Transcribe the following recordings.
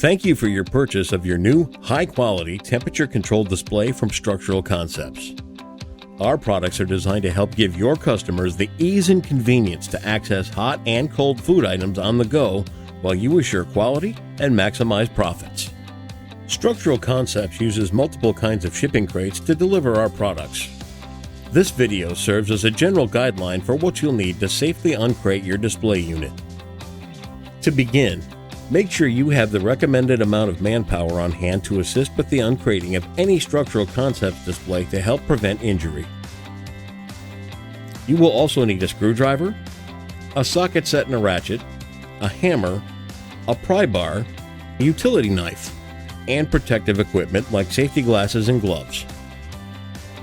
Thank you for your purchase of your new, high-quality, temperature-controlled display from Structural Concepts. Our products are designed to help give your customers the ease and convenience to access hot and cold food items on the go while you assure quality and maximize profits. Structural Concepts uses multiple kinds of shipping crates to deliver our products. This video serves as a general guideline for what you'll need to safely uncrate your display unit. To begin, make sure you have the recommended amount of manpower on hand to assist with the uncrating of any Structural Concepts display to help prevent injury. You will also need a screwdriver, a socket set and a ratchet, a hammer, a pry bar, a utility knife, and protective equipment like safety glasses and gloves.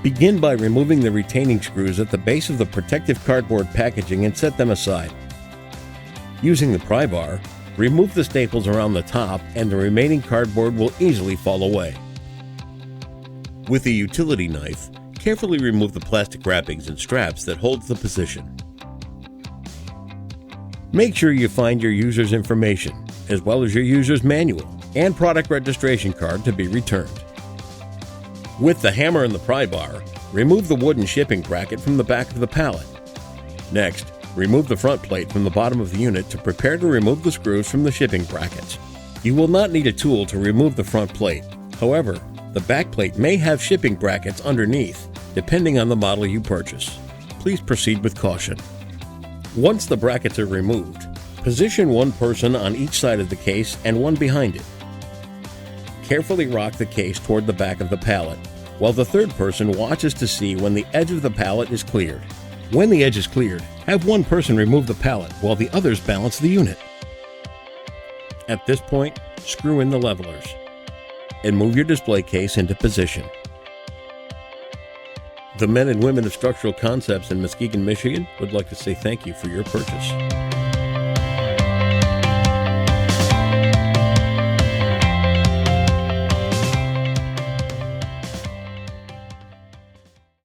Begin by removing the retaining screws at the base of the protective cardboard packaging and set them aside. Using the pry bar, remove the staples around the top and the remaining cardboard will easily fall away. With a utility knife, carefully remove the plastic wrappings and straps that hold the position. Make sure you find your user's information, as well as your user's manual and product registration card to be returned. With the hammer and the pry bar, remove the wooden shipping bracket from the back of the pallet. Next, remove the front plate from the bottom of the unit to prepare to remove the screws from the shipping brackets. You will not need a tool to remove the front plate. However, the back plate may have shipping brackets underneath, depending on the model you purchase. Please proceed with caution. Once the brackets are removed, position one person on each side of the case and one behind it. Carefully rock the case toward the back of the pallet, while the third person watches to see when the edge of the pallet is cleared. When the edge is cleared, have one person remove the pallet while the others balance the unit. At this point, screw in the levelers and move your display case into position. The men and women of Structural Concepts in Muskegon, Michigan would like to say thank you for your purchase.